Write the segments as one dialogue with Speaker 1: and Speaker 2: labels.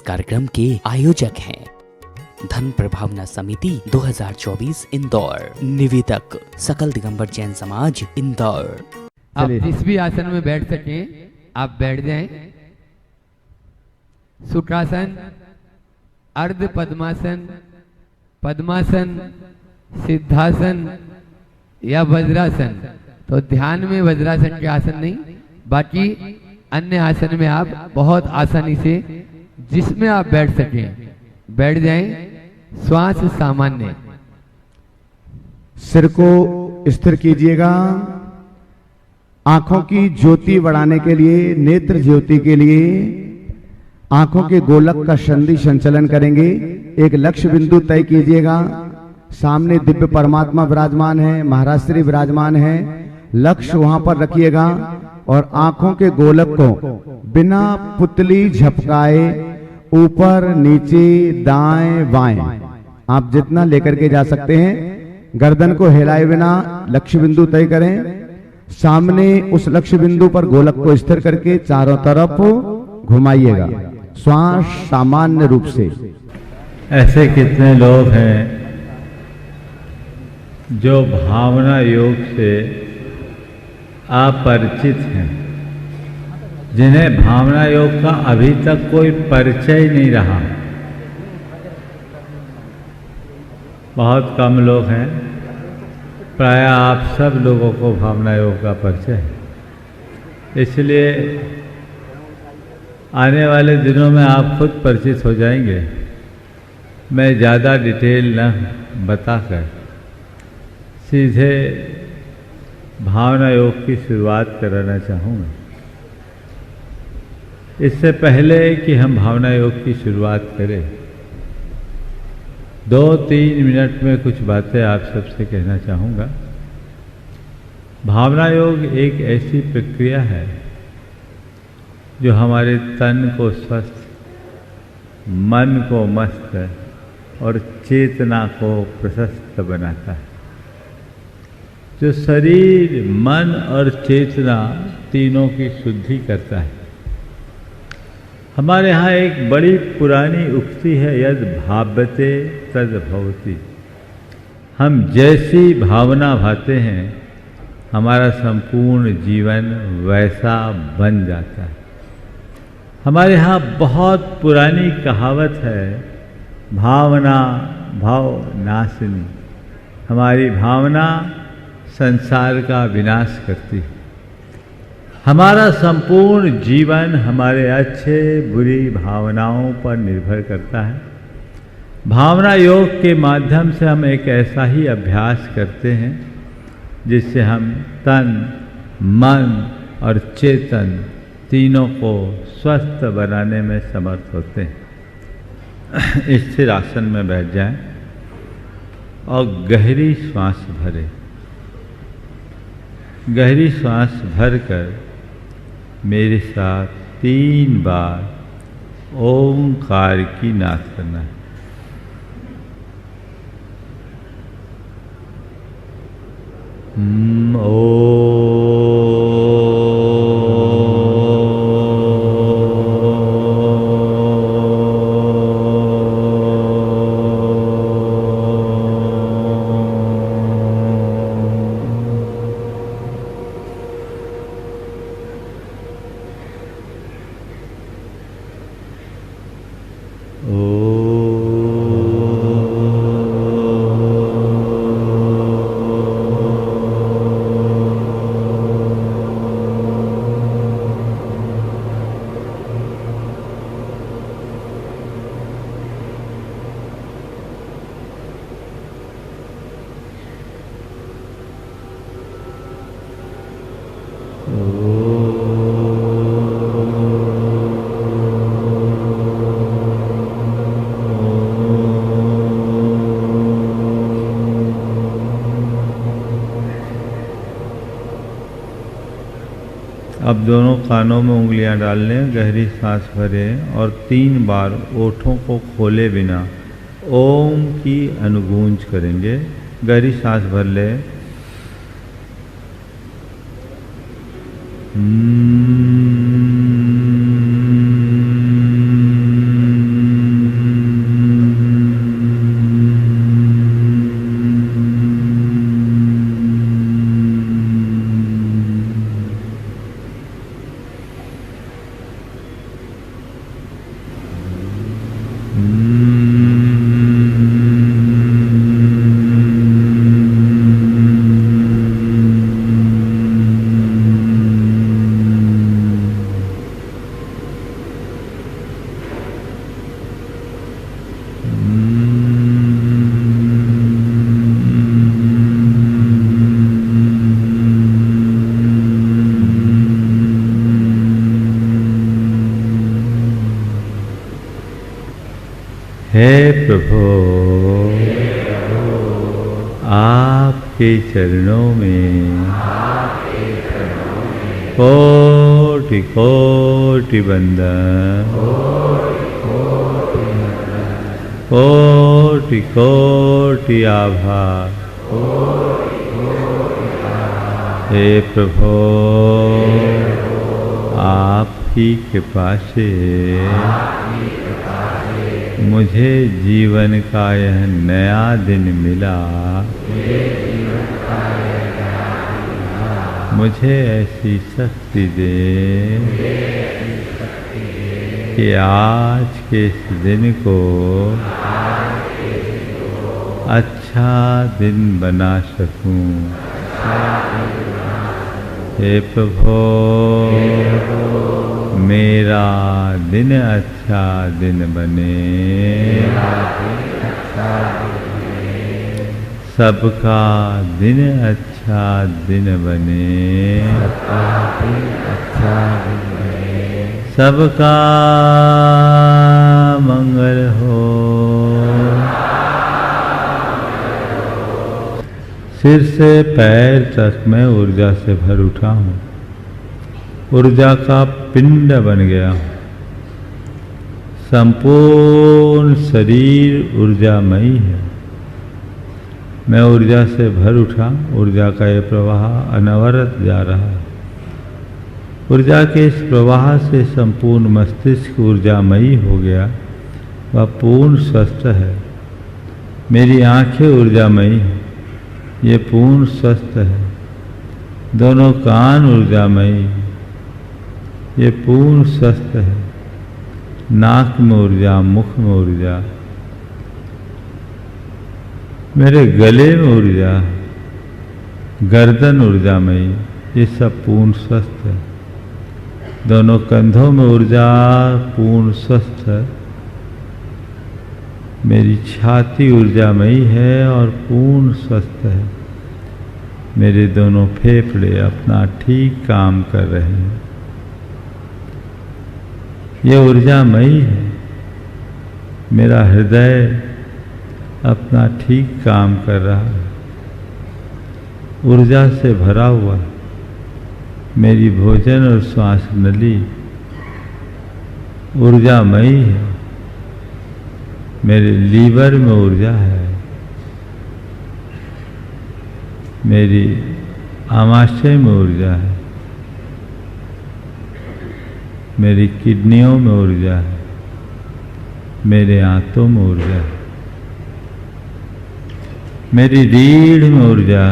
Speaker 1: कार्यक्रम के आयोजक हैं धन प्रभावना समिति 2024 इंदौर। निवेदक सकल दिगंबर जैन समाज इंदौर।
Speaker 2: आप जिस भी आसन में बैठ सके आप बैठ जाएं। सुखासन, अर्ध पद्मासन, पद्मासन, सिद्धासन या वज्रासन। तो ध्यान में वज्रासन के आसन नहीं, बाकी अन्य आसन में आप बहुत आसानी से जिसमें आप बैठ सकें बैठ जाएं। श्वास सामान्य।
Speaker 3: सिर को स्थिर कीजिएगा। आंखों की ज्योति बढ़ाने के लिए, नेत्र ज्योति के लिए आंखों के गोलक का संधि संचलन करेंगे। एक लक्ष्य बिंदु तय कीजिएगा। सामने दिव्य परमात्मा विराजमान है, महाराष्ट्री विराजमान है। लक्ष्य वहां पर रखिएगा और आंखों के गोलक को बिना पुतली झपकाए ऊपर नीचे दाएं बाएं आप जितना लेकर के जा सकते हैं। गर्दन को हिलाए बिना लक्ष्य बिंदु तय करें। सामने उस लक्ष्य बिंदु पर गोलक को स्थिर करके चारों तरफ घुमाइएगा। श्वास सामान्य रूप से।
Speaker 4: ऐसे कितने लोग हैं जो भावना योग से अपरिचित हैं, जिन्हें भावना योग का अभी तक कोई परिचय नहीं रहा। बहुत कम लोग हैं, प्राय आप सब लोगों को भावना योग का परिचय है। इसलिए आने वाले दिनों में आप खुद परिचित हो जाएंगे। मैं ज़्यादा डिटेल न बताकर सीधे भावना योग की शुरुआत कराना चाहूँगा। इससे पहले कि हम भावना योग की शुरुआत करें, 2-3 मिनट में कुछ बातें आप सबसे कहना चाहूँगा। भावना योग एक ऐसी प्रक्रिया है जो हमारे तन को स्वस्थ, मन को मस्त और चेतना को प्रशस्त बनाता है। जो शरीर, मन और चेतना तीनों की शुद्धि करता है। हमारे यहाँ एक बड़ी पुरानी उक्ति है, यद भाव्यते तद भवति। हम जैसी भावना भाते हैं हमारा संपूर्ण जीवन वैसा बन जाता है। हमारे यहाँ बहुत पुरानी कहावत है, भावना भाव नाशिनी। हमारी भावना संसार का विनाश करती है। हमारा संपूर्ण जीवन हमारे अच्छे बुरी भावनाओं पर निर्भर करता है। भावना योग के माध्यम से हम एक ऐसा ही अभ्यास करते हैं जिससे हम तन, मन और चेतन तीनों को स्वस्थ बनाने में समर्थ होते हैं। स्थिर आसन में बैठ जाएं और गहरी श्वास भरें। गहरी श्वास भरकर मेरे साथ 3 बार ओंकार की नाद करना है। अब दोनों कानों में उंगलियां डाल लें, गहरी सांस भरें और 3 बार ओठों को खोले बिना ओम की अनुगूंज करेंगे। गहरी सांस भर लें। प्रभु आपके चरणों में कोटि कोटि वंदन, कोटि कोटि आभार। हे प्रभु आपकी कृपा से मुझे जीवन का यह नया दिन मिला। मुझे ऐसी शक्ति दे कि आज के इस दिन को अच्छा दिन बना सकूं। हे प्रभु मेरा दिन अच्छा दिन बने, सबका दिन अच्छा दिन बने, सबका मंगल हो। सिर से पैर तक मैं ऊर्जा से भर उठा हूँ, ऊर्जा का पिंड बन गया हूँ। संपूर्ण शरीर ऊर्जामयी है। मैं ऊर्जा से भर उठा, ऊर्जा का ये प्रवाह अनवरत जा रहा है। ऊर्जा के इस प्रवाह से संपूर्ण मस्तिष्क ऊर्जामयी हो गया, वह पूर्ण स्वस्थ है। मेरी आंखें ऊर्जामयी हैं, ये पूर्ण स्वस्थ है। दोनों कान ऊर्जामयी, ये पूर्ण स्वस्थ है। नाक में ऊर्जा, मुख में ऊर्जा, मेरे गले में ऊर्जा, गर्दन ऊर्जामयी, ये सब पूर्ण स्वस्थ है। दोनों कंधों में ऊर्जा पूर्ण स्वस्थ है। मेरी छाती ऊर्जामयी है और पूर्ण स्वस्थ है। मेरे दोनों फेफड़े अपना ठीक काम कर रहे हैं, ये ऊर्जामयी है। मेरा हृदय अपना ठीक काम कर रहा है, ऊर्जा से भरा हुआ। मेरी भोजन और श्वास नली ऊर्जामयी है। मेरे लीवर में ऊर्जा है, मेरी आमाशय में ऊर्जा है, मेरी किडनियों में ऊर्जा है, मेरे आंतों में ऊर्जा है, मेरी रीढ़ में ऊर्जा,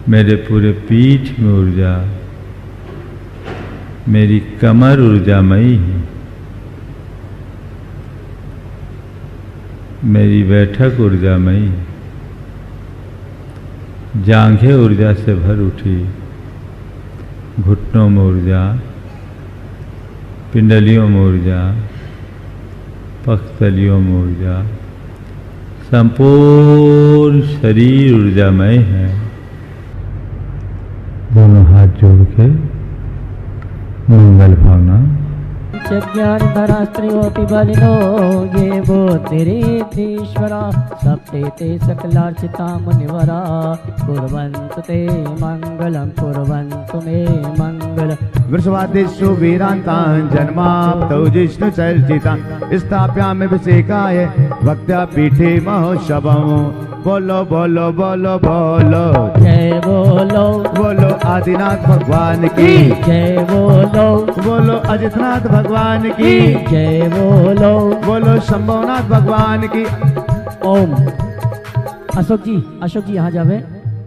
Speaker 4: मेरे पूरे पीठ में ऊर्जा, मेरी कमर ऊर्जामयी है। मेरी बैठक ऊर्जामयी, जांघें ऊर्जा से भर उठी, घुटनों में ऊर्जा, पिंडलियों में ऊर्जा, पक्षतलियों में ऊर्जा, संपूर्ण शरीर ऊर्जामय है। दोनों हाथ जोड़ के मंगल भावना।
Speaker 5: ज्ञान धरास्त्रियोऽपि बलिनो ये वो तेरेधीश्वरा सप्ते ते सकलार्चिता मुनिवरा कुर्वन्तु ते मंगलम कुर्वन्तु मे मंगलम।
Speaker 3: वृषभादिषु वीरान्तान् जन्माप्तौ जिष्णुचर्चितान् स्थाप्याम्यभिषेकाय भक्त्या पीठे महोत्सवम्। बोलो बोलो बोलो बोलो
Speaker 5: जय बोलो,
Speaker 3: बोलो आदिनाथ भगवान की
Speaker 5: जय बोलो,
Speaker 3: बोलो अजितनाथ भगवान की
Speaker 5: जय बोलो,
Speaker 3: बोलो शंभुनाथ भगवान की।
Speaker 5: ओम। अशोक जी यहाँ जावे।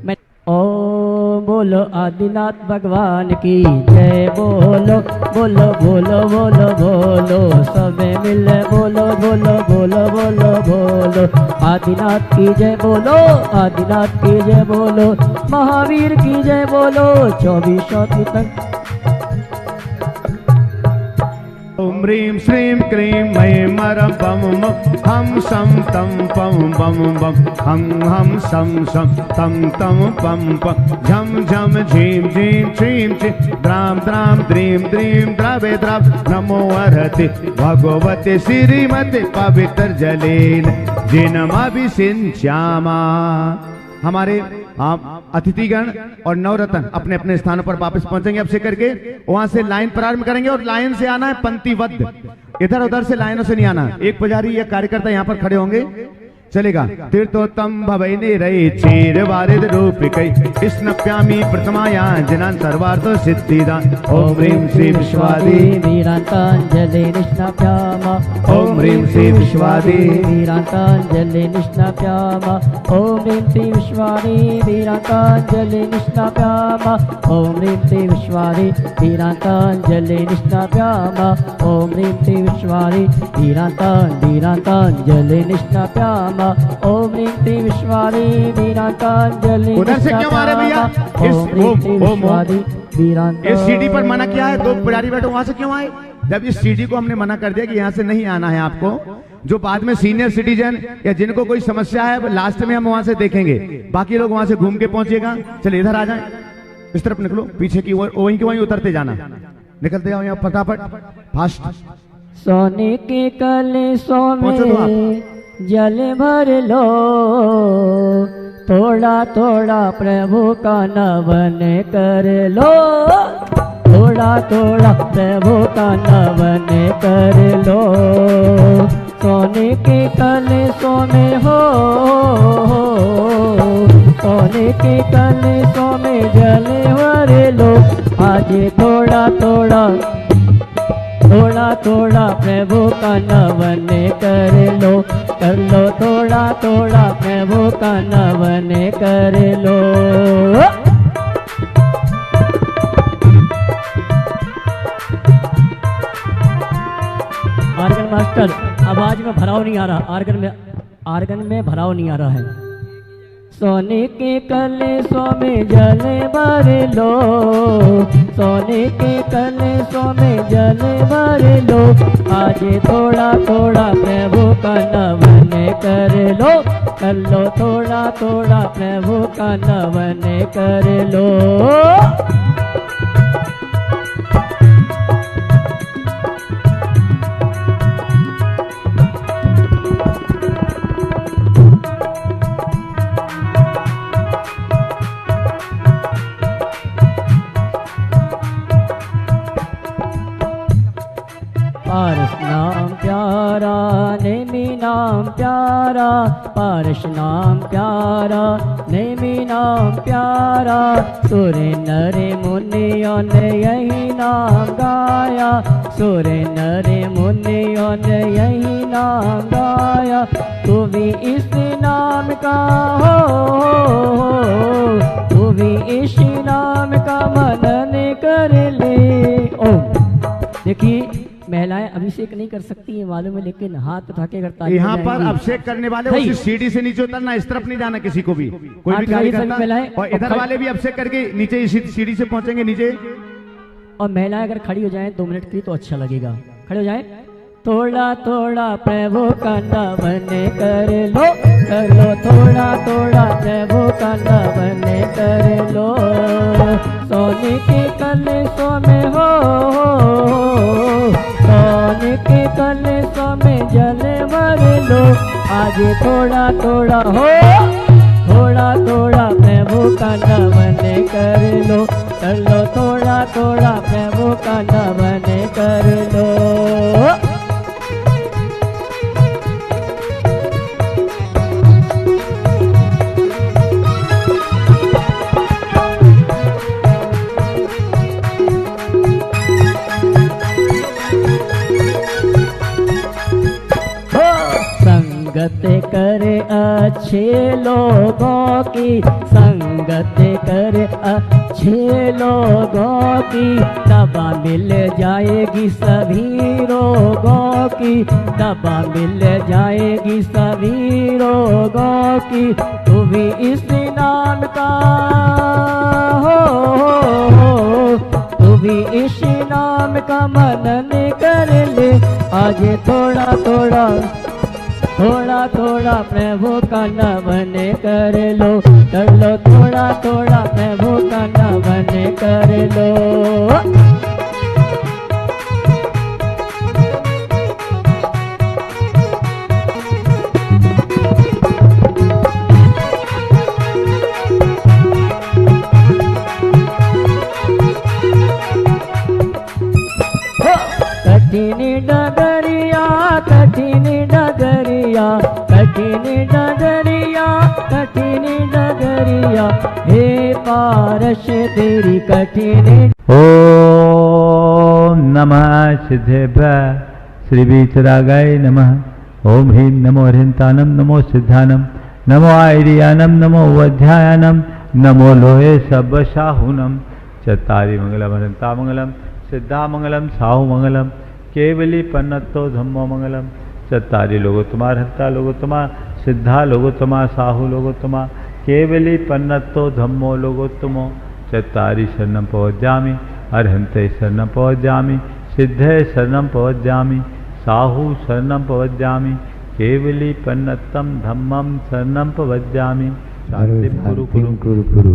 Speaker 5: मैं ओम बोलो आदिनाथ भगवान की जय बोलो, बोलो बोलो बोलो बोलो सबे मिले बोलो बोलो बोलो बोलो बोलो। आदिनाथ की जय बोलो, आदिनाथ की जय बोलो, महावीर की जय बोलो 24 तक।
Speaker 3: ह्रीं श्रीं क्रीं ऐं मरं पं मं हम सं तं पं बं बं हम सं सं तं तं पं पं झं झं झीं झीं छ्रीं छ्रीं द्रां द्रां द्रीं द्रीं द्रवे द्रव नमो अर्हति भगवते श्रीमते पवित्र जलेन जिनमभिषिञ्चामा। हमारे अतिथिगण और नवरत्न अपने अपने स्थानों पर वापस पहुंचेंगे। अब से करके वहां से लाइन प्रारंभ करेंगे और लाइन से आना है पंक्तिबद्ध, इधर उधर से लाइनों से नहीं आना। एक पुजारी या कार्यकर्ता यहाँ पर खड़े होंगे, चलेगा। तीर्थोत्तम भवैने रहे क्षीर वारिद रूपिकै स्नप्यामि प्रथमायां जनान् सर्वार्थ सिद्धिदान्। ओम ह्रीं श्री विश्वादि
Speaker 5: वीरांतांजलि निष्णाप्यामा।
Speaker 3: ओम ह्रीं श्री विश्वादि
Speaker 5: वीरांतांजलि निष्णाप्यामा। ओम ह्रीं श्री विश्वादि वीरांतांजलि निष्णाप्यामा। ओम ह्रीं श्री विश्वादि वीरांतांजलि निष्णाप्यामा। ओम ह्रीं श्री विश्वादि वीरांतांजलि निष्णाप्यामा। ओम ह्रीं श्री विश्वादि वीरांतांजलि।
Speaker 3: उधर से क्यों मारे भैया? इस सीढ़ी पर मना किया है, दो पुजारी बैठे, वहां से क्यों आए? जब इस सीढ़ी को हमने मना कर दिया कि यहाँ से नहीं आना है आपको, जो बाद में सीनियर सिटीजन या जिनको कोई समस्या है लास्ट में हम वहां से देखेंगे, बाकी लोग वहां से घूम के पहुंचेगा। चलिए इधर आ जाए, इस तरफ निकलो, पीछे की वहीं के वहीं उतरते जाना, निकलते जाओ यहाँ फटाफट फास्ट।
Speaker 5: सोने के कलशों में जल भर लो, थोड़ा थोड़ा प्रभु का नमन कर लो। थोड़ा थोड़ा प्रभु का नमन कर लो। सोने के कलशों में हो, सोने के कलशों में जल भर लो। आज थोड़ा थोड़ा थोड़ा थोड़ा प्रभु का नमन कर लो थोड़ा थोड़ा प्रभु का नमन कर लो। आर्गन मास्टर, आवाज में भराव नहीं आ रहा, आर्गन में भराव नहीं आ रहा है। सोने के कलशों में जल भर लो, सोने के कलशों में जल भर लो। आज थोड़ा थोड़ा प्रभु का नमन कर लो थोड़ा थोड़ा प्रभु का नमन कर लो। पारस नाम प्यारा, नेमी नाम प्यारा, पारस नाम प्यारा, नेमी नाम प्यारा। सुरे नरे मुनियों ने यही नाम गाया, सुरे नरे मुनियों ने यही नाम गाया। तू भी इस नाम का हो, तू भी इस नाम का मनन कर ले। देखिए महिलाएं अभिषेक नहीं कर सकती है मालूम है, लेकिन हाथ उठा के करता है।
Speaker 3: यहाँ पर अभिषेक करने वाले उस सीढ़ी से नीचे उतरना, इस तरफ नहीं जाना किसी को भी, कोई भी कार्यकर्ता। और इधर वाले भी अभिषेक करके नीचे इसी सीढ़ी से पहुंचेंगे नीचे।
Speaker 5: और महिलाएं अगर खड़ी हो जाएं 2 मिनट के लिए तो अच्छा लगेगा, खड़े हो जाएं। थोड़ा थोड़ा प्रभु का नमन कर लो थोड़ा थोड़ा प्रभु का नमन कर लो। सोने के कलशों में हो, सोने के कलशों में जल भर लो। आज थोड़ा थोड़ा हो, थोड़ा थोड़ा प्रभु का नमन कर लो थोड़ा थोड़ा प्रभु का नमन कर लो। संगत करे अच्छे लोगों की, संगत करे अच्छे लोगों की। दवा मिल जाएगी सभी रोगों की, दवा मिल जाएगी सभी रोगों की। तू भी इस नाम का हो, तू भी इस नाम नाम का मनन कर ले। आज थोड़ा थोड़ा थोड़ा थोड़ा प्रभु का नमन कर लो, कर लो थोड़ा थोड़ा प्रभु का नमन कर लो। कठिन डगरिया कठिन डगरिया कठिन डगरिया कठिन डगरिया, हे पारस तेरी कठिन।
Speaker 4: ओम नमः सिद्धेभ्यः श्री वीतरागाय नमः। ओम ह्रीं नमो हरिन्तानम नमो सिद्धानम नमो आयर्यानम नमो वध्यायानम नमो लोहे सब्बशाहुनम। चत्तारि मंगलम हरिन्तामंगलम सिद्धामंगलम साहुमंगलम केवली पन्नतो धम्मो मंगलम। चत्तारि लोगोत्तमा हरिता लोगोत्तमा सिद्धा लोगोत्तमा साहु लोगोत्तमा केवली पन्नतो धम्मो लोगोत्तमो। चत्तारि शरणं प्रवज्जामि अर्हन्ते शरणं प्रवज्जामि सिद्धे शरणं प्रवज्जामि साहु शरणं प्रवज्जामि केवली पन्नतम धम्मं शरणं प्रवज्जामि। शांति कुरु कुरु कुरु कुरु।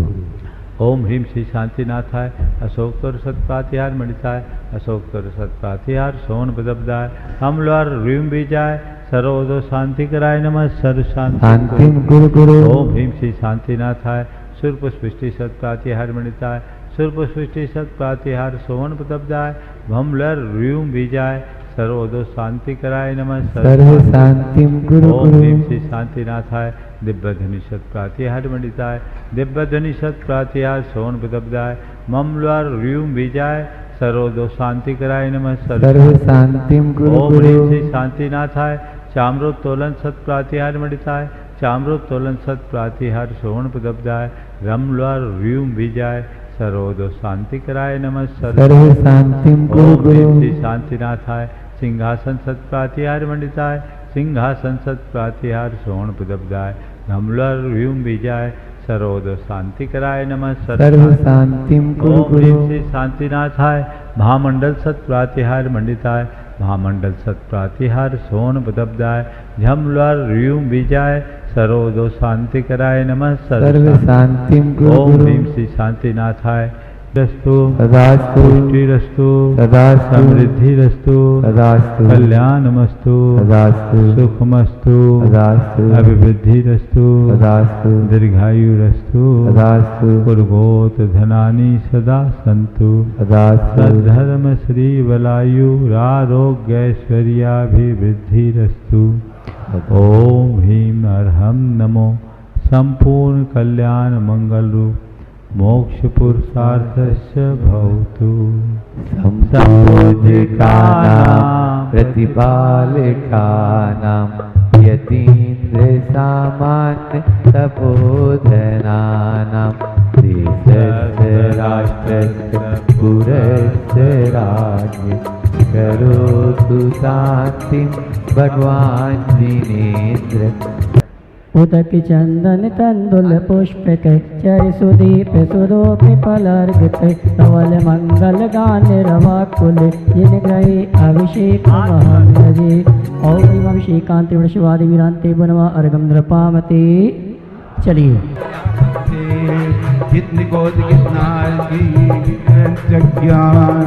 Speaker 4: ओम ह्रीं श्री शांतिनाथाय अशोकतर सत्प्रातिहार मणिताय अशोकतर सत्प्रातिहार सोन बदबदाय हमलार रीम बीजाय सर्वोदो शांति कराय नमः सर्व शांति गुरु गुरु। ओम ह्रीं श्री शांतिनाथाय सुरपुष्टि सत्प्रातिहार मणिताय सुरपुष्टि सत्प्रातिहार सोन बदबदाय हमलार रीम बीजाय सर्वोदो शांति कराय नमः सर्व शांति गुरु। ओम ह्रीं श्री शांतिनाथाय दिव्य धनिषद प्रातिहार मंडिताय दिव्य धनिषद प्रातिहार सोन बदबदाय ममलार र्यूम बीजाय सर्वोदो शांति कराय नमः सर्व शांति गुरु। ओम ह्रीं श्री शांतिनाथाय चाम्रोत्तोलन सत प्रातिहार मंडिताय चाम्रोत्तोलन सत प्रातिहार सोन बदबदाय रमलार र्यूम बीजाय सर्वोदो शांति कराय नमः सर्व शांति गुरु। ओम ह्रीं श्री शांतिनाथाय सिंहासन सत प्रातिहार मंडिताय सिंहासन सत प्रातिहार सोन बदबदाय धमलर व्यूम बीजाय सर्वोदो शांति कराय नमः सर्व शांति गुरु। ओम ह्रीं श्री शांतिनाथाय महामंडल सत प्रातिहार मंडिताय महामंडल सत प्रातिहार सोन बदबदाय झमलर व्यूम बीजाय सर्वोदो शांति कराय नमः सर्व शांति गुरु। ओम ह्रीं श्री शांतिनाथाय रस्तु सदास्तु पुष्टिरस्तु सदास्तु समृद्धिरस्तु सदास्तु कल्याणमस्तु सदास्तु सुखमस्तु सदास्तु अभिवृद्धिरस्तु सदास्तु दीर्घायुरस्तु सदास्तु पुर्वोत धनानि सदा सन्तु सदास्तु सद्धर्म श्री बलायुरारोग्यैश्वर्याभिवृद्धिरस्तु। ओम ह्रीं अर्हं नमो संपूर्ण कल्याण मंगल रूप मोक्ष पुरुषार्थस्य भवतु। संपूजिकानां प्रतिपालकानां यतीन्द्र सामान्य तपोधनानां देशस्य राष्ट्रस्य पुरस्य राज्ञ करोतु शान्तिं भगवान् जिनेन्द्र।
Speaker 5: उदक चंदन तंदुल पुष्प के चर सुदीप सुरोप पलर्ग के धवल मंगल गान रवा कुल जिन ग्रही अभिषेक महंजी। ओम अभिषेकांति शिवादि विरांति बनवा अर्गम नृपामते। चलिए
Speaker 6: जितनी गोद कितना ज्ञान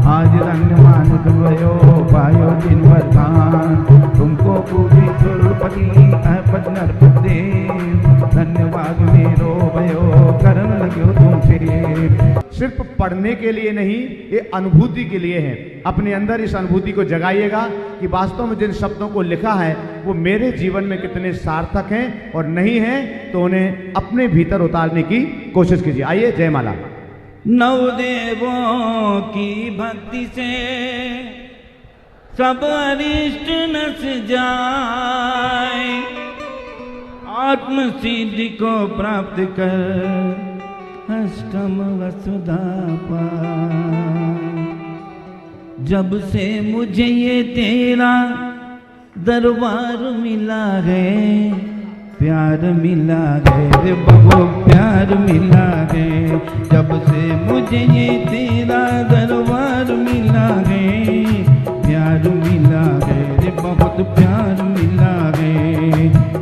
Speaker 6: आज रंग मान भयो पायो दिन वरदान तुमको पूरी सुरपति पद नरपति धन्यवाद मेरो भयो करन लग्यो तुमसे।
Speaker 3: सिर्फ पढ़ने के लिए नहीं, ये अनुभूति के लिए है। अपने अंदर इस अनुभूति को जगाइएगा कि वास्तव में जिन शब्दों को लिखा है वो मेरे जीवन में कितने सार्थक हैं और नहीं हैं, तो उन्हें अपने भीतर उतारने की कोशिश कीजिए। आइए, जयमाला।
Speaker 7: नवदेवों की भक्ति से सब अरिष्ट नस जाए, आत्म सिद्धि को प्राप्त कर अष्टम वसुधा पाए। जब से मुझे ये तेरा दरबार मिला है,
Speaker 6: प्यार मिला है रे बबो प्यार मिला है। जब से मुझे ये तेरा दरबार मिला है, प्यार मिला है रे बहुत प्यार मिला है,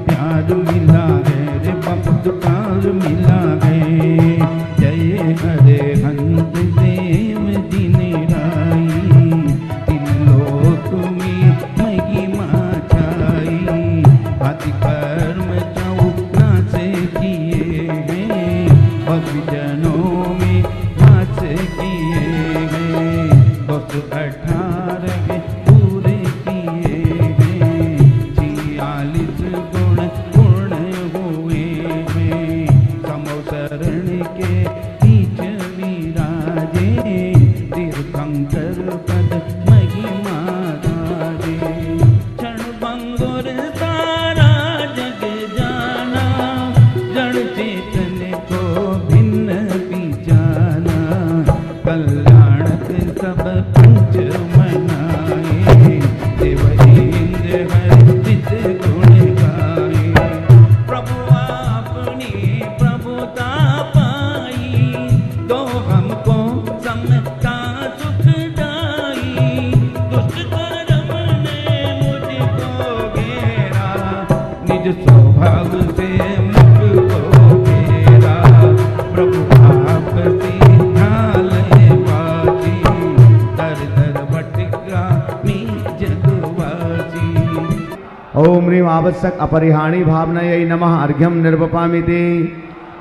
Speaker 6: प्यार मिला है रे बहुत प्यार मिला है। जय हरे हंस देव दिन राई, तीन लोक में महिमा छाई। आदि कर्म चौना से किए हैं, भक्तजनों में वास किए हैं। 218 पूरे किए हैं, 46 गुण पूर्ण हुए हैं। समोसरण के बीच विराजे, तीर्थंकर पद महिमा गाजे। क्षण भंगुर सारा जग जाना, जड़ चेतन को भिन्न पहचाना। कल्याणक सब पंच मनाए, देव इंद्र हर्षित गुण गाए। प्रभु आपने प्रभुता पाई, तो हमको समता सुख दाई। दुष्ट कर्म ने मुझको घेरा, निज स्वभाव से मुझको घेरा। प्रभु आप सिद्धालय वासी, दर दर भटका मी जगवासी।
Speaker 3: ओम ह्रीम आवश्यक अपरिहाणी भावनायै नमः अर्घ्यम निर्वपामिति।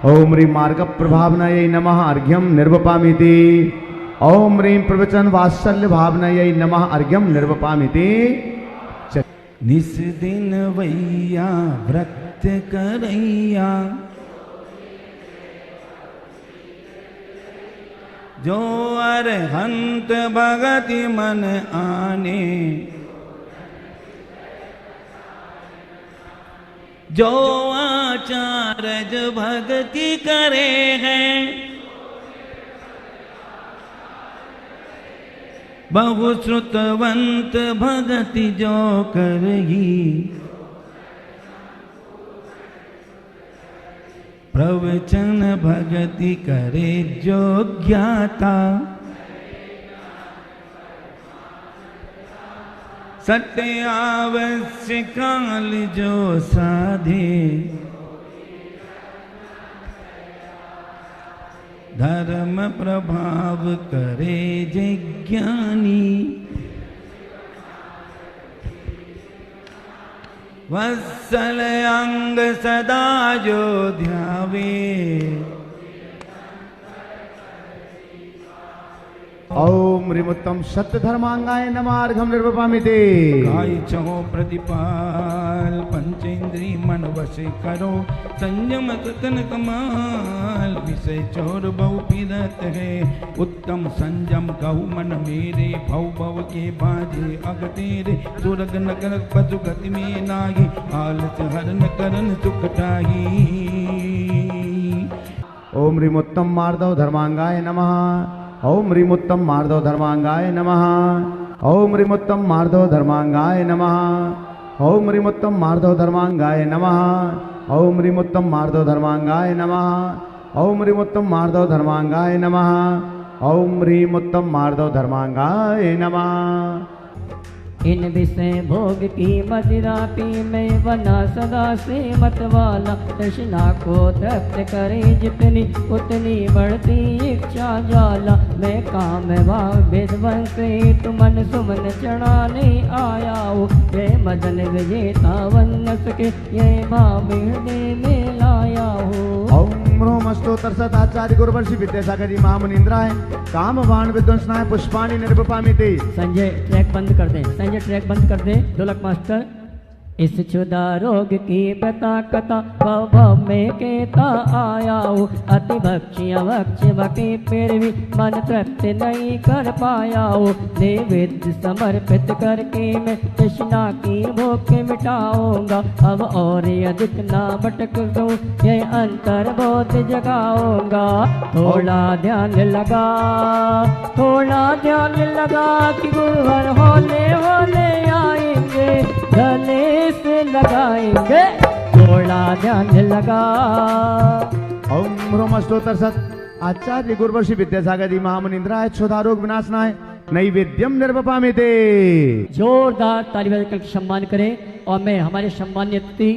Speaker 3: ओम ह्रीम मार्ग प्रभावनायै नमः अर्घ्यम निर्वपामिति। ओम ह्रीम प्रवचन वात्सल्य भावनायै नमः अर्घ्यम निर्वपामिति।
Speaker 6: निस दिन वैया व्रत करैया, जो अरहंत भगति मन आने। जो आचार्य भक्ति करे हैं, बहुश्रुतवंत भगति जो करही। प्रवचन भगति करे जो ज्ञाता, सत्य आवश्य काल जो साधे। धर्म प्रभाव करे जे ज्ञानी, वत्सल अंग सदा जो ध्यावे।
Speaker 3: ओम ह्रीमुत्तम सत्य धर्मांगाय नमः अर्घ्यम निर्वपामिति।
Speaker 6: गाय चहो प्रतिपाल, पंचेंद्री मन वश करो। संयम कथन कमाल, विषय चोर बहु पीरत है। उत्तम संयम गौ मन मेरे, भव भव के बाजे अग तेरे। सुरग नगर पशु गति में नाही, आलस हरन करन सुख टाही।
Speaker 3: ओम ह्रीमुत्तम मार्दव धर्मांगाय नमः। ओम ह्रीमुत्तम मार्दव धर्मांगाय नमः। ओम ह्रीमुत्तम मार्दव धर्मांगाय नमः। ओम ह्रीमुत्तम मार्दव धर्मांगाय नमः। ओम ह्रीमुत्तम मार्दव धर्मांगाय नमः। ओम ह्रीमुत्तम मार्दव धर्मांगाय नमः। ओम ह्रीमुत्तम मार्दव धर्मांगाय नमः।
Speaker 5: इन विषय भोग की मदिरा पी में बना सदा से मतवाला। तृष्णा को तृप्त करे जितनी, उतनी बढ़ती इच्छा ज्वाला। मैं काम भाव विध्वंस हेतु मन सुमन चढ़ाने आया हूँ। जय मदन विजेता वन्नस के, ये भाव हृदय में लाया हूँ।
Speaker 3: ओम ब्रह्मस्तोत्र सदाचार्य गुरुवर्षि विद्यासागर जी महामुनिंद्राय, काम बाण विध्वंसनाय पुष्पाणि निर्वपामिति।
Speaker 5: संजय ट्रैक बंद कर दे, संजय ट्रैक बंद कर दे। ढोलक मास्टर। इस क्षुधा रोग की बता कथा, भव भव में केता आया हूँ। अति भक्ष्य भक्ष्य बके फिर भी मन तृप्त नहीं कर पाया हूँ। नैवेद्य समर्पित करके मैं तृष्णा की भूख मिटाऊंगा। अब और अधिक ना भटक दूं, यह अंतर बोध जगाऊंगा। थोड़ा ध्यान लगा, थोड़ा ध्यान लगा कि गुरुवर होले होले आएंगे, गले से लगाएंगे। थोड़ा ध्यान लगा।
Speaker 3: ओम ब्रह्मस्तोत्र सत आचार्य गुरुवर्षि विद्यासागर जी महामुनिंद्राय क्षुधारोग विनाशनाय नैवेद्यम निर्वपामिते।
Speaker 5: जोरदार ताली बजाकर सम्मान करें। और मैं हमारे सम्मान्य अतिथि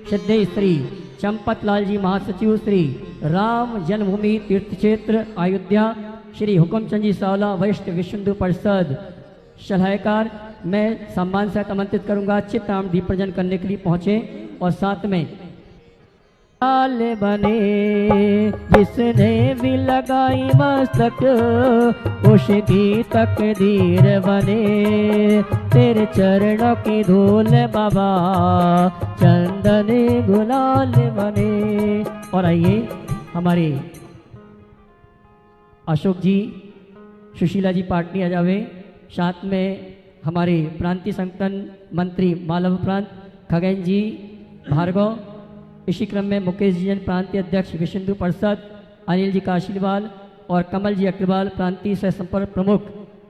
Speaker 5: श्रद्धेय श्री चंपत लाल जी महासचिव श्री राम जन्मभूमि तीर्थ क्षेत्र अयोध्या श्री हुकुमचंद जी सावला वरिष्ठ विश्व हिंदू परिषद सलाहकार, मैं सम्मान से आमंत्रित करूंगा चित्त नाम दीप प्रजन करने के लिए पहुंचे। और साथ में लाल बने जिसने भी लगाई मस्तक उसकी तकदीर बने, तेरे चरणों की धूल बाबा चंदन गुलाल बने। और आइए हमारे अशोक जी सुशीला जी पाटनी आ जावे। साथ में हमारे प्रांतीय संगठन मंत्री मालव प्रांत खगेन जी भार्गव, इसी क्रम में मुकेश जी जैन प्रांतीय अध्यक्ष विश्व हिंदू परिषद, अनिल जी काशीवाल और कमल जी अग्रवाल प्रांतीय सह संपर्क प्रमुख,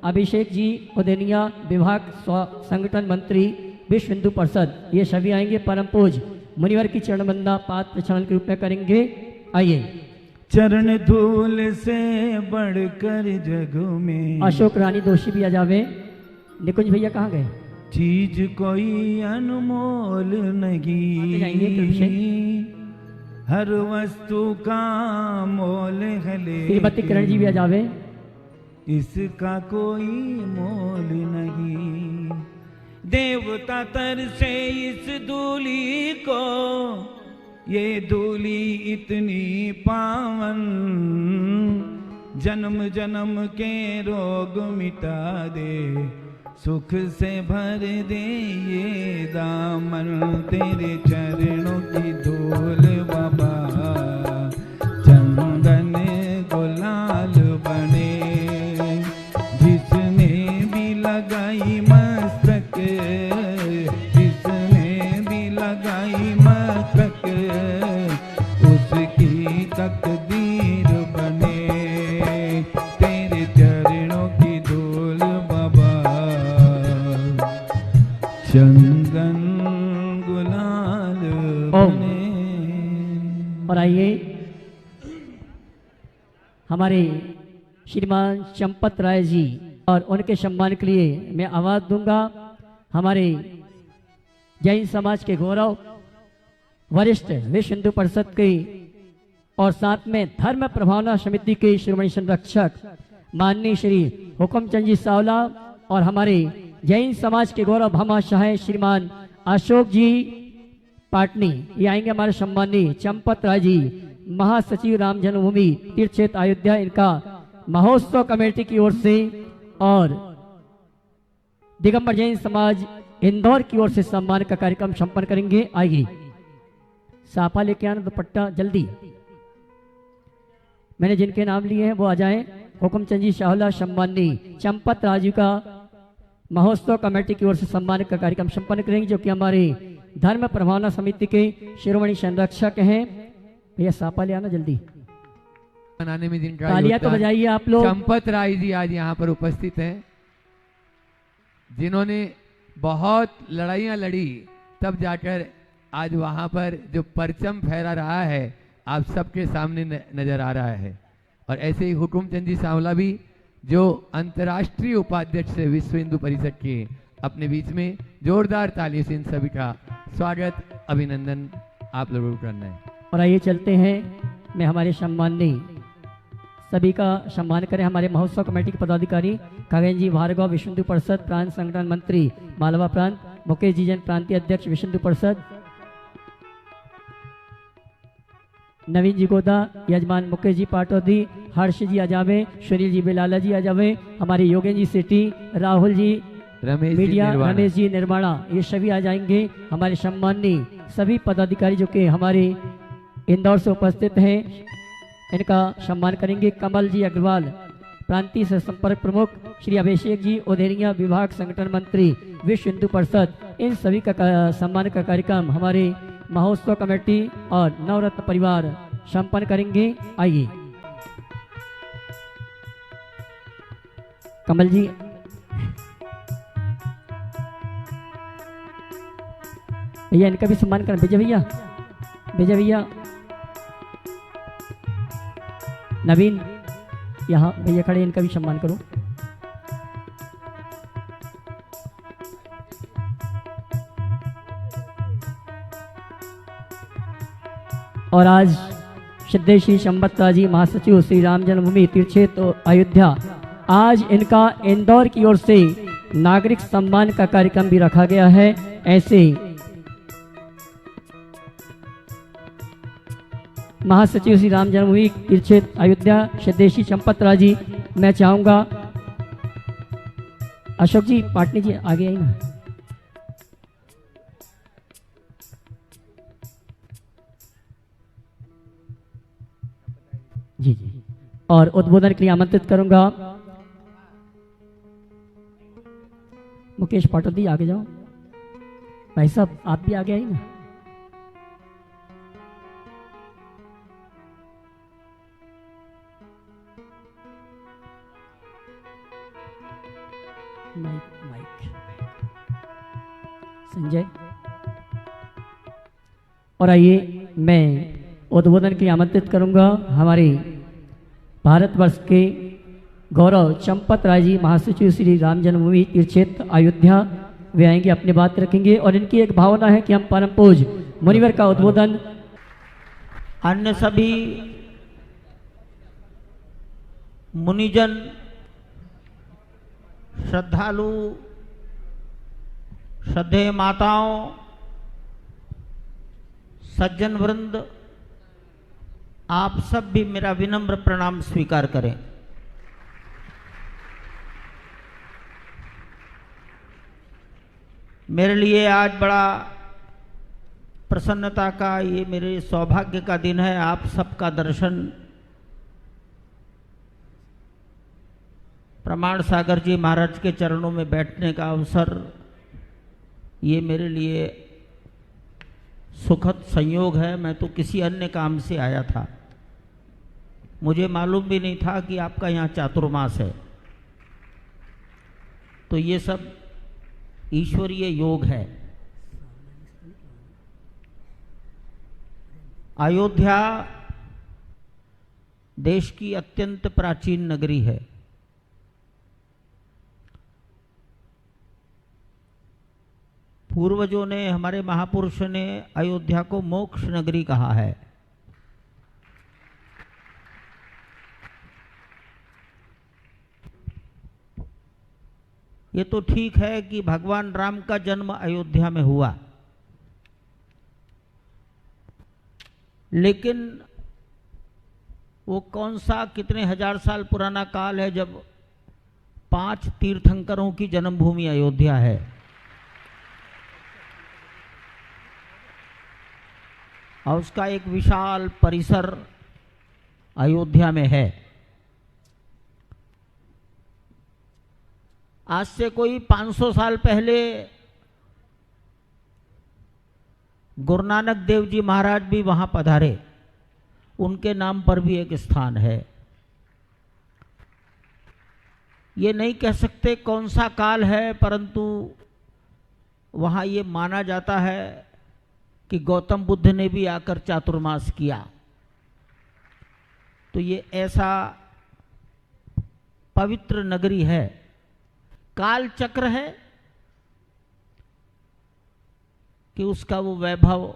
Speaker 5: अभिषेक जी उदेनिया विभाग संगठन मंत्री विश्व हिंदू परिषद, ये सभी आएंगे। परम पूज मुनिवर की चरण वंदना पात्र प्रचारण के रूप में करेंगे। आइए
Speaker 7: चरण धूल से बढ़कर जग में
Speaker 5: अशोक रानी दोषी भी आ जावे। निकुंज भैया कहाँ गए?
Speaker 7: चीज कोई अनमोल
Speaker 5: जाएंगे
Speaker 7: नहीं, हर वस्तु का मोल है
Speaker 5: श्रीमती किरण जी भी आ जावे।
Speaker 7: इसका कोई मोल नहीं। देवता तर से इस धूली को, ये धूली इतनी पावन, जन्म जन्म के रोग मिटा दे, सुख से भर दे ये दामन। तेरे चरणों की धूल बाबा चंदन गुलाल बने, जिसने भी लगाई मस्तक, जिसने भी लगाई मस्तक उसकी तकदीर बने, तेरे चरणों की धूल बाबा चंदन गुलाल बने।
Speaker 5: और आइए हमारे श्रीमान चंपत राय जी और उनके सम्मान के लिए मैं आवाज दूंगा हमारे जैन समाज के गौरव वरिष्ठ विश्व हिंदू परिषद के और साथ में धर्म प्रभावना समिति के श्रोमणी संरक्षक माननीय श्री हुकुमचंद जी सावला और हमारे जैन समाज के गौरव भामाशाह श्रीमान अशोक जी पाटनी, ये आएंगे हमारे सम्मानीय चंपत राय जी महासचिव राम जन्मभूमि तीर्थ क्षेत्र अयोध्या, इनका महोत्सव कमेटी की ओर से और दिगंबर जैन समाज इंदौर की ओर से सम्मान का कार्यक्रम संपन्न करेंगे। आइए साफा लेके आना, दुपट्टा जल्दी। मैंने जिनके नाम लिए हैं वो आ जाएं। हुकुमचंद जी शाहला सम्मानी चंपत राजू का महोत्सव कमेटी की ओर से सम्मान का कार्यक्रम संपन्न करेंगे, जो कि हमारे धर्म प्रभावना समिति के शिरोमणि संरक्षक हैं। भैया सापा ले आना जल्दी,
Speaker 2: बनाने में जिनका
Speaker 5: तालियां तो बजाइए आप लोग।
Speaker 2: चंपत राय जी आज यहाँ पर उपस्थित हैं, जिन्होंने बहुत लड़ाइयाँ लड़ी, तब जाकर आज वहाँ पर जो परचम फहरा रहा है आप सबके सामने नजर आ रहा है। और ऐसे ही हुकुमचंद जी सावला भी, जो अंतर्राष्ट्रीय उपाध्यक्ष है विश्व हिंदू परिषद के, अपने बीच में जोरदार तालियों से इन सभी का स्वागत अभिनंदन आप लोगों को करना है।
Speaker 5: और आइए चलते हैं, मैं हमारे सम्माननीय सभी का सम्मान करें। हमारे महोत्सव कमेटी के पदाधिकारी खगेन जी भार्गव विश्व हिंदू परिषद प्रांत संगठन मंत्री मालवा प्रांत, मुकेश जी जैन प्रांतीय अध्यक्ष विश्व हिंदू परिषद, नवीन जी गोदा यजमान मुकेश जी पाटौदी, हर्ष जी आ जावे, सुनील जी बेलाला जी आ जावे, हमारे योगेन जी सेठी, राहुल जी मीडिया, रमेश जी निर्माणा, ये सभी आ जाएंगे। हमारे सम्माननीय सभी पदाधिकारी जो कि हमारे इंदौर से उपस्थित हैं, इनका सम्मान करेंगे। कमल जी अग्रवाल प्रांतीय सह संपर्क प्रमुख, श्री अभिषेक जी उदेनिया विभाग संगठन मंत्री विश्व हिंदू परिषद, इन सभी का सम्मान का कार्यक्रम हमारे महोत्सव कमेटी और नवरत्न परिवार संपन्न करेंगे। आइए कमल जी, भैया इनका भी सम्मान करें। विजय भैया विजय भैया, नवीन यहाँ भैया खड़े, इनका भी सम्मान करो। और आज सिद्धेश्वरी संबत्ता जी महासचिव श्री राम जन्मभूमि तीर्थ क्षेत्र अयोध्या, आज इनका इंदौर की ओर से नागरिक सम्मान का कार्यक्रम भी रखा गया है। ऐसे महासचिव श्री राम जन्मभूमि तीर्थ क्षेत्र अयोध्या सिद्धेश्वरी संपतराय जी, मैं चाहूंगा अशोक जी पाटनी जी आगे आई ना। जी जी, और उद्बोधन के लिए आमंत्रित करूंगा मुकेश पाटिल जी, आगे जाओ। भाई साहब आप भी आगे आई ना। माइक संजय। और आइए मैं उद्बोधन के लिए आमंत्रित करूंगा हमारे भारतवर्ष के गौरव चंपत राय जी महासचिव श्री राम जन्मभूमि तीर्थ क्षेत्र अयोध्या। वे आएंगे, अपनी बात रखेंगे और इनकी एक भावना है कि हम परम पूज्य मुनिवर का उद्बोधन।
Speaker 8: अन्य सभी मुनिजन, श्रद्धालु, श्रद्धेय माताओं, सज्जन वृंद, आप सब भी मेरा विनम्र प्रणाम स्वीकार करें। मेरे लिए आज बड़ा प्रसन्नता का, ये मेरे सौभाग्य का दिन है। आप सबका दर्शन प्रमाण सागर जी महाराज के चरणों में बैठने का अवसर, ये मेरे लिए सुखद संयोग है। मैं तो किसी अन्य काम से आया था, मुझे मालूम भी नहीं था कि आपका यहाँ चातुर्मास है। तो ये सब ईश्वरीय योग है। अयोध्या देश की अत्यंत प्राचीन नगरी है। पूर्वजों ने, हमारे महापुरुषों ने अयोध्या को मोक्ष नगरी कहा है। ये तो ठीक है कि भगवान राम का जन्म अयोध्या में हुआ, लेकिन वो कौन सा कितने हजार साल पुराना काल है जब 5 तीर्थंकरों की जन्मभूमि अयोध्या है। और उसका एक विशाल परिसर अयोध्या में है। आज से कोई 500 साल पहले गुरु नानक देव जी महाराज भी वहां पधारे, उनके नाम पर भी एक स्थान है। ये नहीं कह सकते कौन सा काल है, परंतु वहां ये माना जाता है कि गौतम बुद्ध ने भी आकर चातुर्मास किया। तो ये ऐसा पवित्र नगरी है, काल चक्र है कि उसका वो वैभव,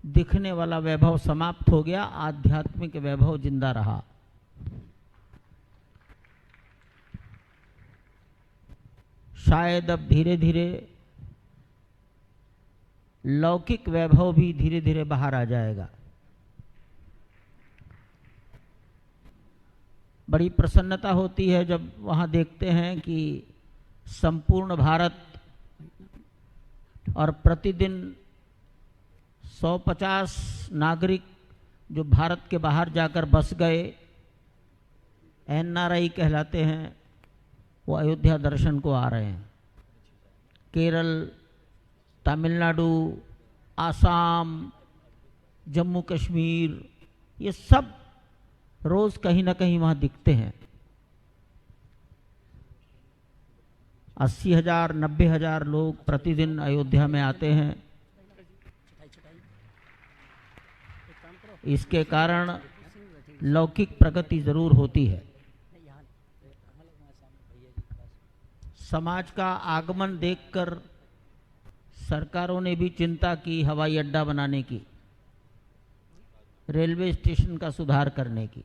Speaker 8: दिखने वाला वैभव समाप्त हो गया, आध्यात्मिक वैभव जिंदा रहा। शायद अब धीरे धीरे लौकिक वैभव भी धीरे धीरे बाहर आ जाएगा। बड़ी प्रसन्नता होती है जब वहाँ देखते हैं कि संपूर्ण भारत और प्रतिदिन 150 नागरिक जो भारत के बाहर जाकर बस गए, NRI कहलाते हैं, वो अयोध्या दर्शन को आ रहे हैं। केरल, तमिलनाडु, आसाम, जम्मू कश्मीर, ये सब रोज कहीं ना कहीं वहां दिखते हैं। 80,000 90,000 लोग प्रतिदिन अयोध्या में आते हैं। इसके कारण लौकिक प्रगति जरूर होती है। समाज का आगमन देखकर सरकारों ने भी चिंता की हवाई अड्डा बनाने की, रेलवे स्टेशन का सुधार करने की।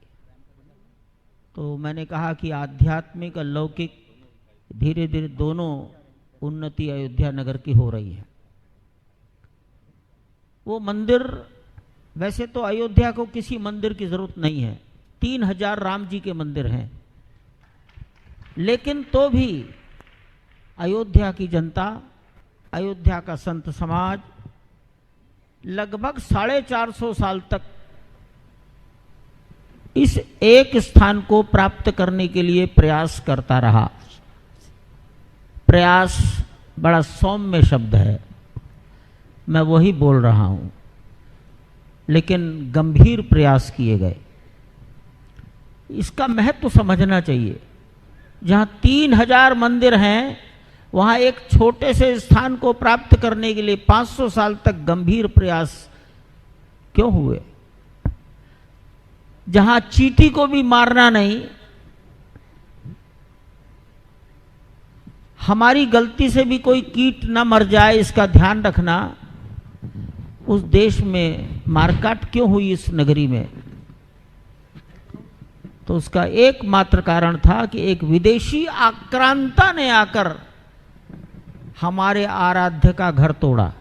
Speaker 8: तो मैंने कहा कि आध्यात्मिक और लौकिक धीरे धीरे दोनों उन्नति अयोध्या नगर की हो रही है। वो मंदिर, वैसे तो अयोध्या को किसी मंदिर की जरूरत नहीं है, 3000 राम जी के मंदिर हैं, लेकिन तो भी अयोध्या की जनता, अयोध्या का संत समाज लगभग 450 साल तक इस एक स्थान को प्राप्त करने के लिए प्रयास करता रहा। प्रयास बड़ा सौम्य शब्द है, मैं वही बोल रहा हूं, लेकिन गंभीर प्रयास किए गए। इसका महत्व समझना चाहिए। जहां 3000 मंदिर हैं, वहां एक छोटे से स्थान को प्राप्त करने के लिए 500 साल तक गंभीर प्रयास क्यों हुए? जहां चींटी को भी मारना नहीं, हमारी गलती से भी कोई कीट न मर जाए इसका ध्यान रखना, उस देश में मारकाट क्यों हुई इस नगरी में? तो उसका एकमात्र कारण था कि एक विदेशी आक्रांता ने आकर हमारे आराध्य का घर तोड़ा।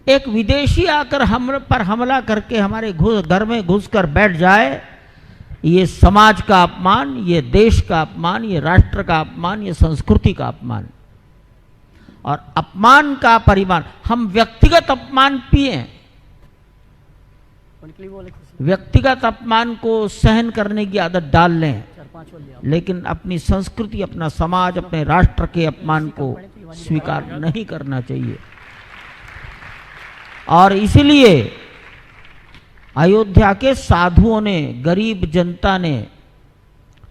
Speaker 8: एक विदेशी आकर हम पर हमला करके हमारे घर में घुसकर बैठ जाए, ये समाज का अपमान, ये देश का अपमान, ये राष्ट्र का अपमान, ये संस्कृति का अपमान। और अपमान का परिमाण, हम व्यक्तिगत अपमान पिए, व्यक्तिगत अपमान को सहन करने की आदत डाल लें, लेकिन अपनी संस्कृति, अपना समाज, अपने राष्ट्र के अपमान को स्वीकार नहीं करना चाहिए। और इसलिए अयोध्या के साधुओं ने, गरीब जनता ने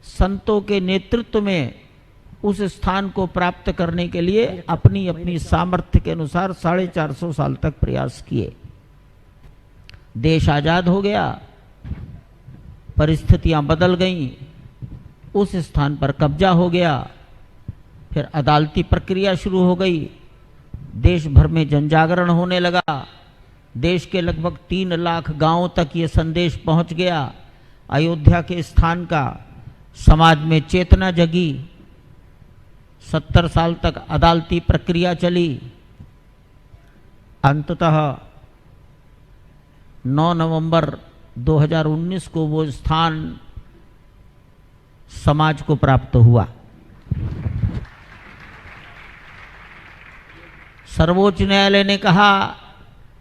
Speaker 8: संतों के नेतृत्व में उस स्थान को प्राप्त करने के लिए अपनी अपनी सामर्थ्य के अनुसार 450 साल तक प्रयास किए। देश आजाद हो गया, परिस्थितियां बदल गईं, उस स्थान पर कब्जा हो गया, फिर अदालती प्रक्रिया शुरू हो गई, देश भर में जनजागरण होने लगा, देश के लगभग 3 लाख गांवों तक ये संदेश पहुंच गया, अयोध्या के स्थान का, समाज में चेतना जगी, 70 साल तक अदालती प्रक्रिया चली। अंततः 9 नवंबर 2019 को वो स्थान समाज को प्राप्त हुआ। सर्वोच्च न्यायालय ने कहा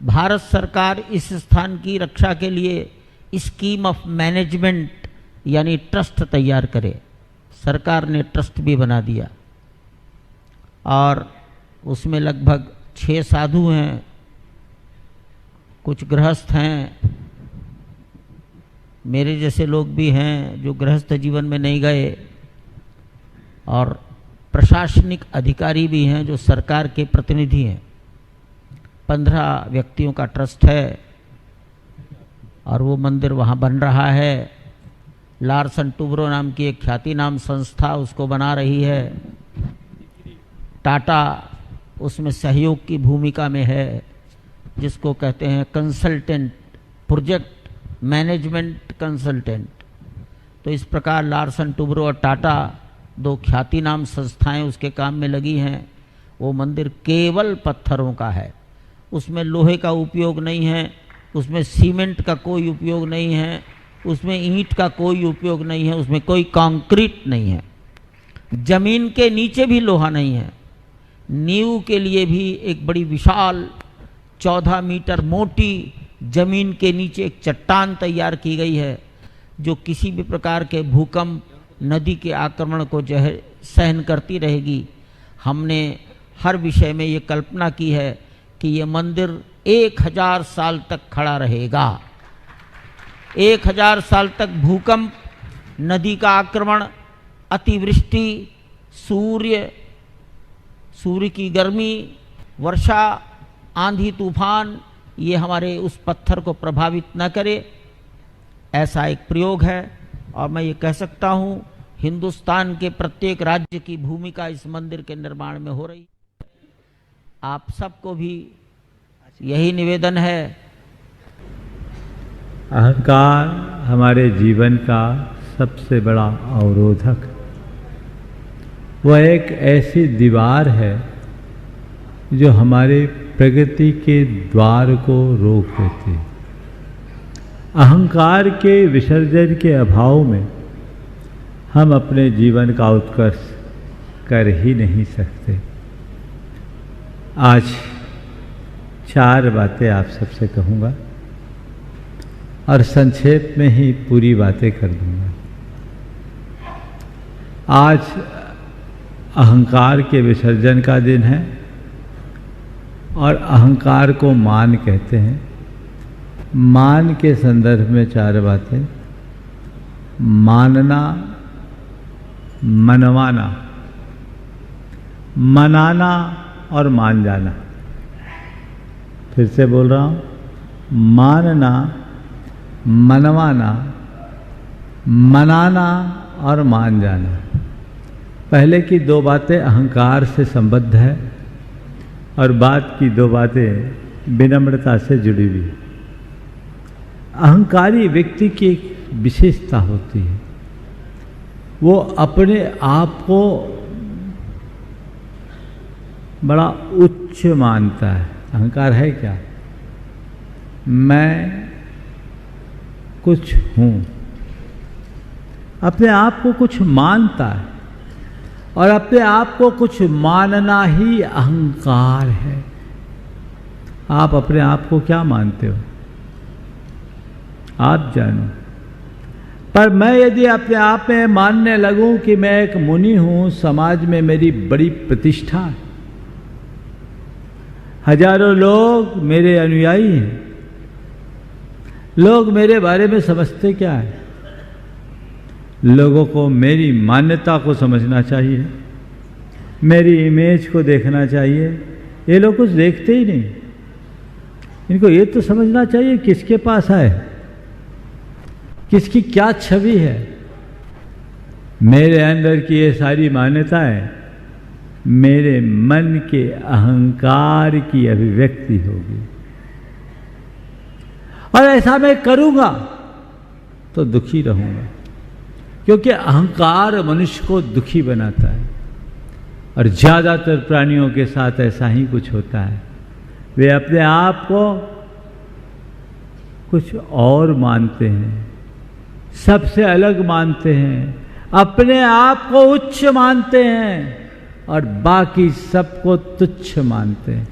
Speaker 8: भारत सरकार इस स्थान की रक्षा के लिए स्कीम ऑफ मैनेजमेंट यानी ट्रस्ट तैयार करे। सरकार ने ट्रस्ट भी बना दिया और उसमें लगभग 6 साधु हैं, कुछ गृहस्थ हैं, मेरे जैसे लोग भी हैं जो गृहस्थ जीवन में नहीं गए, और प्रशासनिक अधिकारी भी हैं जो सरकार के प्रतिनिधि हैं। 15 व्यक्तियों का ट्रस्ट है और वो मंदिर वहाँ बन रहा है। लार्सन टुब्रो नाम की एक ख्याति नाम संस्था उसको बना रही है। टाटा उसमें सहयोग की भूमिका में है, जिसको कहते हैं कंसल्टेंट, प्रोजेक्ट मैनेजमेंट कंसल्टेंट। तो इस प्रकार लार्सन टुब्रो और टाटा 2 ख्याति नाम संस्थाएं उसके काम में लगी हैं। वो मंदिर केवल पत्थरों का है, उसमें लोहे का उपयोग नहीं है, उसमें सीमेंट का कोई उपयोग नहीं है, उसमें ईंट का कोई उपयोग नहीं है, उसमें कोई कंक्रीट नहीं है, जमीन के नीचे भी लोहा नहीं है। नींव के लिए भी एक बड़ी विशाल 14 मीटर मोटी जमीन के नीचे एक चट्टान तैयार की गई है, जो किसी भी प्रकार के भूकंप, नदी के आक्रमण को सहन करती रहेगी। हमने हर विषय में ये कल्पना की है कि ये मंदिर 1000 साल तक खड़ा रहेगा। 1000 साल तक भूकंप, नदी का आक्रमण, अतिवृष्टि, सूर्य की गर्मी, वर्षा, आंधी तूफान, ये हमारे उस पत्थर को प्रभावित न करे, ऐसा एक प्रयोग है। और मैं ये कह सकता हूँ हिंदुस्तान के प्रत्येक राज्य की भूमिका इस मंदिर के निर्माण में हो रही। आप सबको भी यही निवेदन है।
Speaker 4: अहंकार हमारे जीवन का सबसे बड़ा अवरोधक, वह एक ऐसी दीवार है जो हमारे प्रगति के द्वार को रोक देती है। अहंकार के विसर्जन के अभाव में हम अपने जीवन का उत्कर्ष कर ही नहीं सकते। आज 4 बातें आप सबसे कहूँगा और संक्षेप में ही पूरी बातें कर दूंगा। आज अहंकार के विसर्जन का दिन है और अहंकार को मान कहते हैं। मान के संदर्भ में 4 बातें: मानना, मनवाना, मनाना और मान जाना। फिर से बोल रहा हूँ, मानना, मनवाना, मनाना और मान जाना। पहले की 2 बातें अहंकार से संबद्ध है और बाद की 2 बातें विनम्रता से जुड़ी हुई। अहंकारी व्यक्ति की एक विशेषता होती है, वो अपने आप को बड़ा उच्च मानता है। अहंकार है क्या? मैं कुछ हूं, अपने आप को कुछ मानता है और अपने आप को कुछ मानना ही अहंकार है। आप अपने आप को क्या मानते हो? आप जानो। पर मैं यदि अपने आप में मानने लगूं कि मैं एक मुनि हूं, समाज में मेरी बड़ी प्रतिष्ठा है, हजारों लोग मेरे अनुयायी हैं, लोग मेरे बारे में समझते क्या है? लोगों को मेरी मान्यता को समझना चाहिए, मेरी इमेज को देखना चाहिए। ये लोग कुछ देखते ही नहीं। इनको ये तो समझना चाहिए किसके पास आए, किसकी क्या छवि है। मेरे अंदर की ये सारी मान्यताएं मेरे मन के अहंकार की अभिव्यक्ति होगी और ऐसा मैं करूंगा तो दुखी रहूंगा, क्योंकि अहंकार मनुष्य को दुखी बनाता है। और ज्यादातर प्राणियों के साथ ऐसा ही कुछ होता है। वे अपने आप को कुछ और मानते हैं, सबसे अलग मानते हैं, अपने आप को उच्च मानते हैं और बाकी सबको तुच्छ मानते हैं।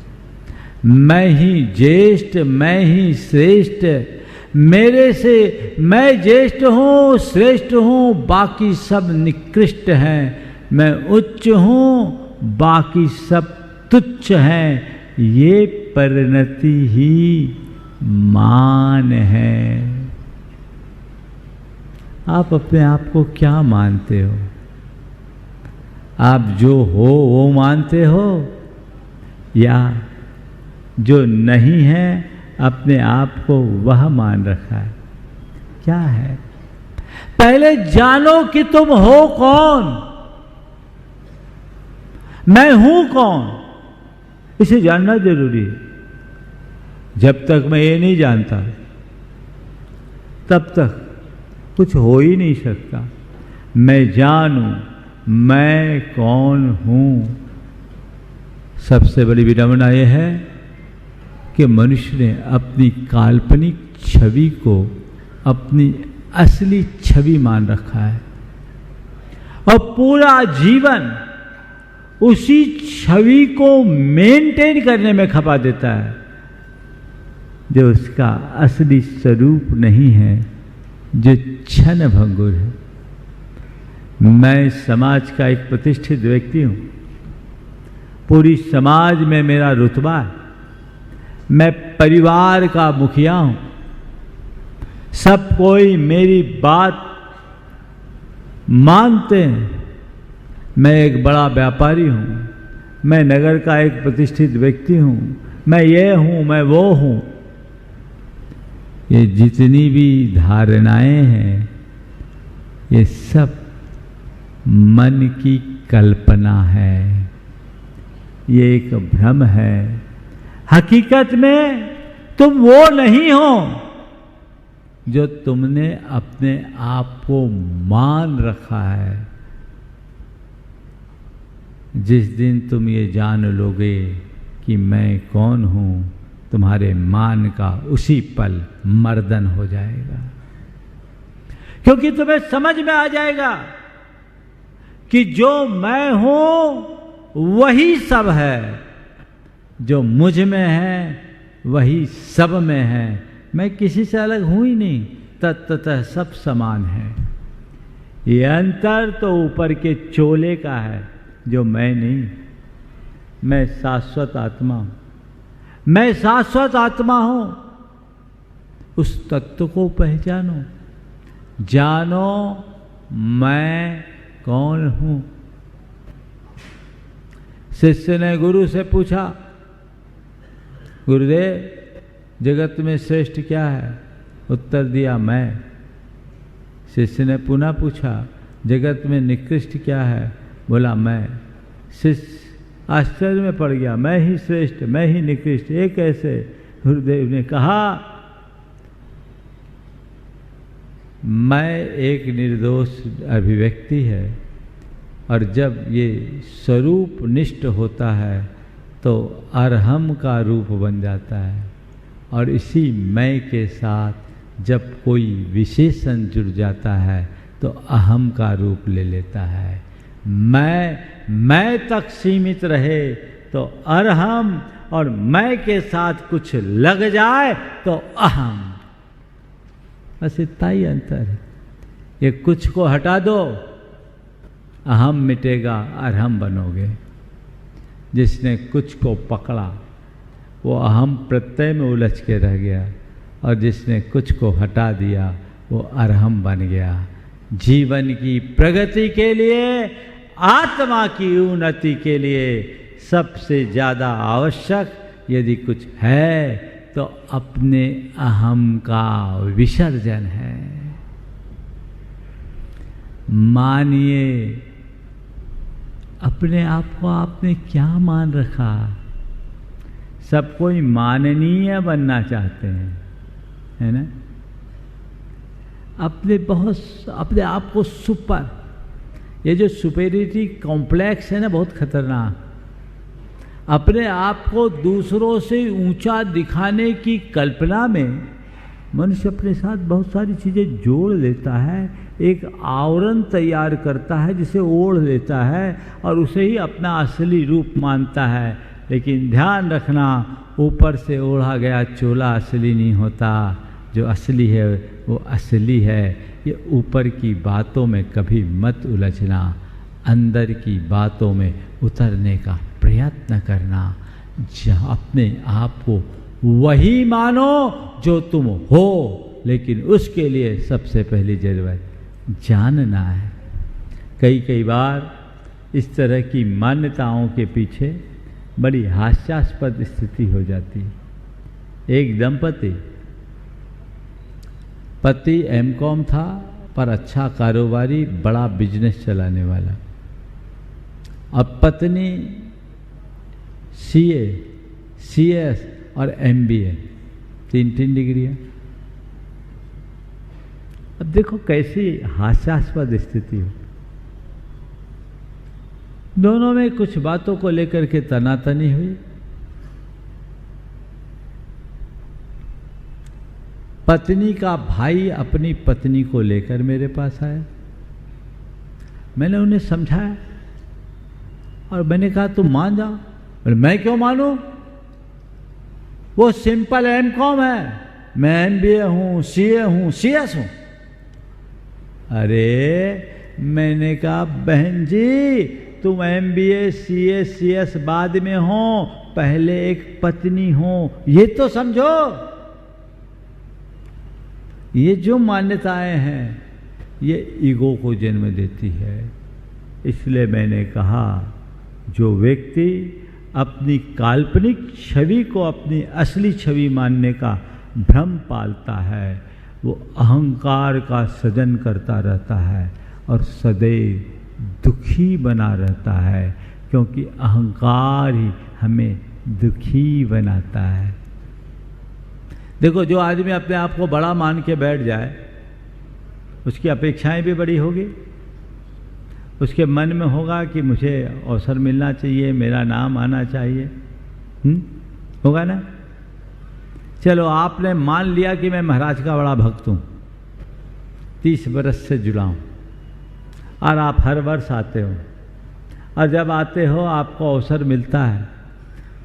Speaker 4: मैं ही ज्येष्ठ, मैं ही श्रेष्ठ, मेरे से मैं ज्येष्ठ हूँ, श्रेष्ठ हूँ, बाकी सब निकृष्ट हैं। मैं उच्च हूँ, बाकी सब तुच्छ हैं। ये परिणति ही मान है। आप अपने आप को क्या मानते हो? आप जो हो वो मानते हो या जो नहीं है अपने आप को वह मान रखा है? क्या है? पहले जानो कि तुम हो कौन, मैं हूं कौन, इसे जानना जरूरी है। जब तक मैं ये नहीं जानता तब तक कुछ हो ही नहीं सकता। मैं जानूं मैं कौन हूं। सबसे बड़ी विडंबना यह है कि मनुष्य ने अपनी काल्पनिक छवि को अपनी असली छवि मान रखा है और पूरा जीवन उसी छवि को मेंटेन करने में खपा देता है, जो उसका असली स्वरूप नहीं है, जो क्षण भंगुर है। मैं समाज का एक प्रतिष्ठित व्यक्ति हूं, पूरी समाज में मेरा रुतबा है, मैं परिवार का मुखिया हूं, सब कोई मेरी बात मानते हैं। मैं एक बड़ा व्यापारी हूं, मैं नगर का एक प्रतिष्ठित व्यक्ति हूं, मैं ये हूं, मैं वो हूं। ये जितनी भी धारणाएं हैं ये सब मन की कल्पना है, ये एक भ्रम है। हकीकत में तुम वो नहीं हो जो तुमने अपने आप को मान रखा है। जिस दिन तुम ये जान लोगे कि मैं कौन हूं, तुम्हारे मान का उसी पल मर्दन हो जाएगा, क्योंकि तुम्हें समझ में आ जाएगा कि जो मैं हूं वही सब है, जो मुझ में है वही सब में है। मैं किसी से अलग हूं ही नहीं, तत्तः सब समान है। ये अंतर तो ऊपर के चोले का है, जो मैं नहीं। मैं शाश्वत आत्मा हूं, मैं शाश्वत आत्मा हूं। उस तत्व को पहचानो, जानो मैं कौन हूं। शिष्य ने गुरु से पूछा, गुरुदेव जगत में श्रेष्ठ क्या है? उत्तर दिया मैं। शिष्य ने पुनः पूछा, जगत में निकृष्ट क्या है? बोला मैं। शिष्य आश्चर्य में पड़ गया, मैं ही श्रेष्ठ, मैं ही निकृष्ट, ये कैसे? गुरुदेव ने कहा, मैं एक निर्दोष अभिव्यक्ति है, और जब ये स्वरूप निष्ठ होता है तो अरहम का रूप बन जाता है, और इसी मैं के साथ जब कोई विशेषण जुड़ जाता है तो अहम का रूप ले लेता है। मैं तक सीमित रहे तो अरहम, और मैं के साथ कुछ लग जाए तो अहम। बस इतना ही अंतर है। ये कुछ को हटा दो, अहम मिटेगा, अरहम बनोगे। जिसने कुछ को पकड़ा वो अहम प्रत्यय में उलझ के रह गया, और जिसने कुछ को हटा दिया वो अरहम बन गया। जीवन की प्रगति के लिए, आत्मा की उन्नति के लिए सबसे ज्यादा आवश्यक यदि कुछ है तो अपने अहम का विसर्जन है। मानिए, अपने आप को आपने क्या मान रखा? सब कोई माननीय बनना चाहते हैं, है ना? अपने आप को सुपर, ये जो सुपेरिटी कॉम्प्लेक्स है ना, बहुत खतरनाक। अपने आप को दूसरों से ऊंचा दिखाने की कल्पना में मनुष्य अपने साथ बहुत सारी चीजें जोड़ लेता है, एक आवरण तैयार करता है जिसे ओढ़ लेता है, और उसे ही अपना असली रूप मानता है। लेकिन ध्यान रखना, ऊपर से ओढ़ा गया चोला असली नहीं होता। जो असली है वो असली है। ये ऊपर की बातों में कभी मत उलझना, अंदर की बातों में उतरने का प्रयत्न करना। जहाँ अपने आप को वही मानो जो तुम हो, लेकिन उसके लिए सबसे पहली जरूरत जानना है। कई बार इस तरह की मान्यताओं के पीछे बड़ी हास्यास्पद स्थिति हो जाती है। एक दंपति, पति एमकॉम था पर अच्छा कारोबारी, बड़ा बिजनेस चलाने वाला। अब पत्नी सीए, सीएस और एमबीए, तीन डिग्रियां। अब देखो कैसी हास्यास्पद स्थिति हो। दोनों में कुछ बातों को लेकर के तनातनी हुई। पत्नी का भाई अपनी पत्नी को लेकर मेरे पास आया। मैंने उन्हें समझाया और मैंने कहा तुम मान जाओ। बोले मैं क्यों मानूं? वो सिंपल एमकॉम है, मैं एमबीए हूं, सीए हूं, सीएस हूं। अरे मैंने कहा बहन जी, तुम एमबीए, सीए, सीएस बाद में हो, पहले एक पत्नी हो, ये तो समझो। ये जो मान्यताएं हैं ये ईगो को जन्म देती है। इसलिए मैंने कहा जो व्यक्ति अपनी काल्पनिक छवि को अपनी असली छवि मानने का भ्रम पालता है वो अहंकार का सृजन करता रहता है और सदैव दुखी बना रहता है, क्योंकि अहंकार ही हमें दुखी बनाता है। देखो, जो आदमी अपने आप को बड़ा मान के बैठ जाए उसकी अपेक्षाएं भी बड़ी होगी, उसके मन में होगा कि मुझे अवसर मिलना चाहिए, मेरा नाम आना चाहिए, होगा ना। चलो, आपने मान लिया कि मैं महाराज का बड़ा भक्त हूँ, 30 बरस से जुड़ा हूँ, और आप हर वर्ष आते हो, और जब आते हो आपको अवसर मिलता है,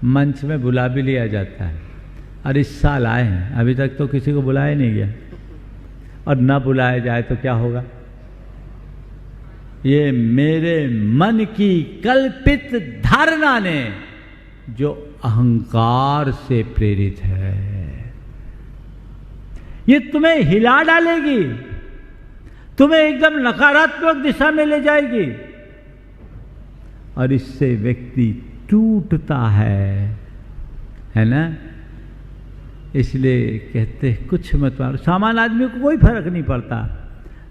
Speaker 4: मंच में बुला भी लिया जाता है, और इस साल आए हैं, अभी तक तो किसी को बुलाया नहीं गया, और न बुलाया जाए तो क्या होगा? ये मेरे मन की कल्पित धारणा ने जो अहंकार से प्रेरित है, ये तुम्हें हिला डालेगी, तुम्हें एकदम नकारात्मक दिशा में ले जाएगी, और इससे व्यक्ति टूटता है ना। इसलिए कहते कुछ मत मारो। सामान्य आदमी को कोई फर्क नहीं पड़ता,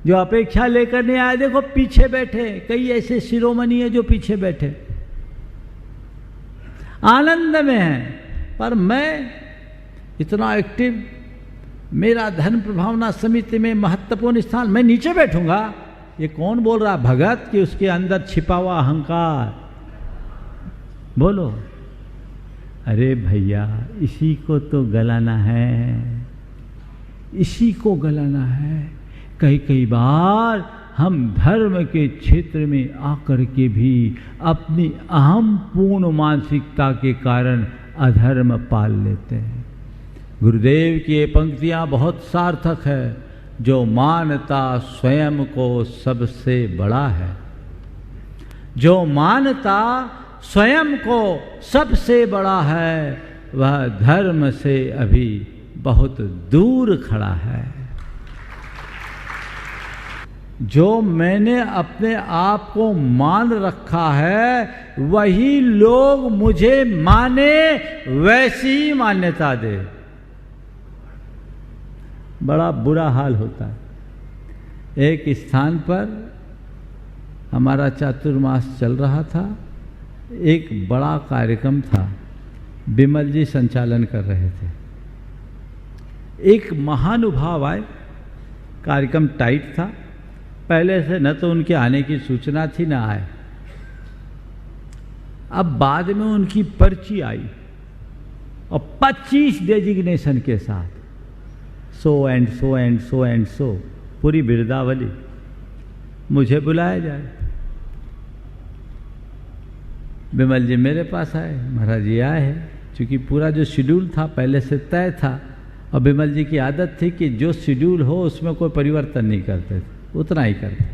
Speaker 4: जो अपेक्षा लेकर नहीं आए। देखो, पीछे बैठे कई ऐसे शिरोमणि है जो पीछे बैठे आनंद में हैं, पर मैं इतना एक्टिव, मेरा धर्म प्रभावना समिति में महत्वपूर्ण स्थान, मैं नीचे बैठूंगा। ये कौन बोल रहा? भगत कि उसके अंदर छिपा हुआ अहंकार? बोलो। अरे भैया, इसी को तो गलाना है, इसी को गलाना है। कई बार हम धर्म के क्षेत्र में आकर के भी अपनी अहम पूर्ण मानसिकता के कारण अधर्म पाल लेते हैं। गुरुदेव की ये पंक्तियां बहुत सार्थक है। जो मानता स्वयं को सबसे बड़ा है, जो मानता स्वयं को सबसे बड़ा है, वह धर्म से अभी बहुत दूर खड़ा है। जो मैंने अपने आप को मान रखा है, वही लोग मुझे माने, वैसी मान्यता दे। बड़ा बुरा हाल होता है। एक स्थान पर हमारा चातुर्मास चल रहा था, एक बड़ा कार्यक्रम था, बिमल जी संचालन कर रहे थे। एक महानुभाव आए, कार्यक्रम टाइट था, पहले से न तो उनके आने की सूचना थी न आए। अब बाद में उनकी पर्ची आई और 25 डेजिग्नेशन के साथ, so and so and so and so, पूरी बिरदावली। मुझे बुलाया जाए। बिमल जी मेरे पास आए, महाराज जी आए हैं। चूँकि पूरा जो शेड्यूल था पहले से तय था, और बिमल जी की आदत थी कि जो शेड्यूल हो उसमें कोई परिवर्तन नहीं करते थे, उतना ही करते।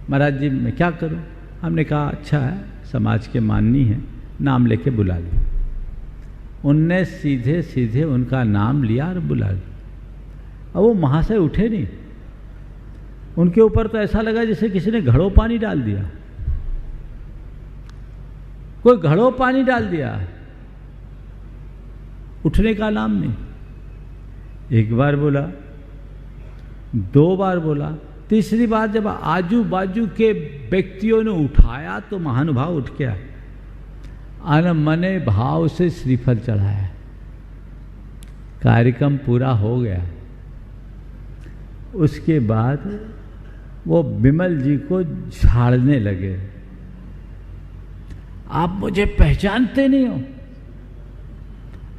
Speaker 4: महाराज जी मैं क्या करूं? हमने कहा अच्छा है, समाज के माननी है, नाम लेके बुला लिया। उनने सीधे सीधे उनका नाम लिया और बुला लिया। अब वो वहाँ से उठे नहीं, उनके ऊपर तो ऐसा लगा जैसे किसी ने घड़ों पानी डाल दिया, कोई घड़ों पानी डाल दिया। उठने का नाम नहीं। एक बार बोला, 2 बार बोला, तीसरी बार जब आजू बाजू के व्यक्तियों ने उठाया तो महानुभाव उठ के आए, अनमने भाव से श्रीफल चढ़ाया। कार्यक्रम पूरा हो गया। उसके बाद वो बिमल जी को झाड़ने लगे, आप मुझे पहचानते नहीं हो,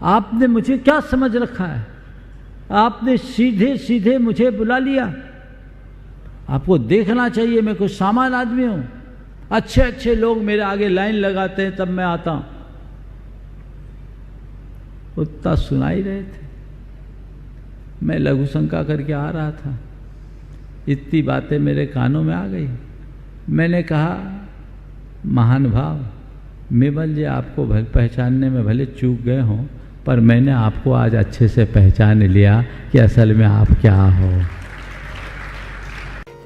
Speaker 4: आपने मुझे क्या समझ रखा है, आपने सीधे सीधे मुझे बुला लिया, आपको देखना चाहिए मैं कोई सामान्य आदमी हूं। अच्छे अच्छे लोग मेरे आगे लाइन लगाते हैं तब मैं आता हूं। उतना सुना ही रहे थे, मैं लघु शंका करके आ रहा था, इतनी बातें मेरे कानों में आ गई। मैंने कहा महानुभाव, बिमल जी आपको पहचानने में भले चूक गए हों, पर मैंने आपको आज अच्छे से पहचान लिया कि असल में आप क्या हो।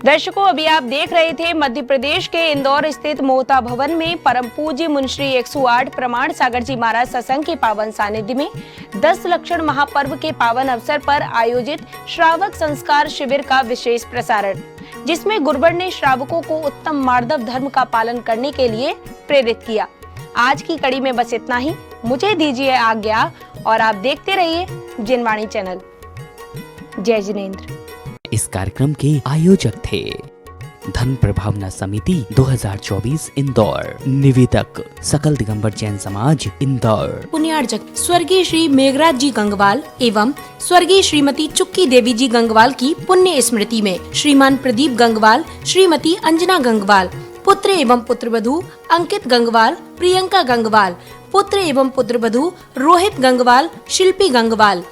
Speaker 9: दर्शकों, अभी आप देख रहे थे मध्य प्रदेश के इंदौर स्थित मोहता भवन में परम पूज्य मुंशी 108 प्रमाण सागर जी महाराज सत्संग के पावन सानिध्य में 10 लक्षण महापर्व के पावन अवसर पर आयोजित श्रावक संस्कार शिविर का विशेष प्रसारण, जिसमें गुरुवर ने श्रावकों को उत्तम मार्दव धर्म का पालन करने के लिए प्रेरित किया। आज की कड़ी में बस इतना ही। मुझे दीजिए आज्ञा और आप देखते रहिए जिनवाणी चैनल। जय जिनेंद्र।
Speaker 1: इस कार्यक्रम के आयोजक थे धन प्रभावना समिति 2024 इंदौर। निवेदक सकल दिगंबर जैन समाज इंदौर।
Speaker 9: पुण्यार्चक स्वर्गीय श्री मेघराज जी गंगवाल एवं स्वर्गीय श्रीमती चुक्की देवी जी गंगवाल की पुण्य स्मृति में श्रीमान प्रदीप गंगवाल, श्रीमती अंजना गंगवाल, पुत्र एवं पुत्रवधू अंकित गंगवाल, प्रियंका गंगवाल, पुत्र एवं पुत्रवधू रोहित गंगवाल, शिल्पी गंगवाल।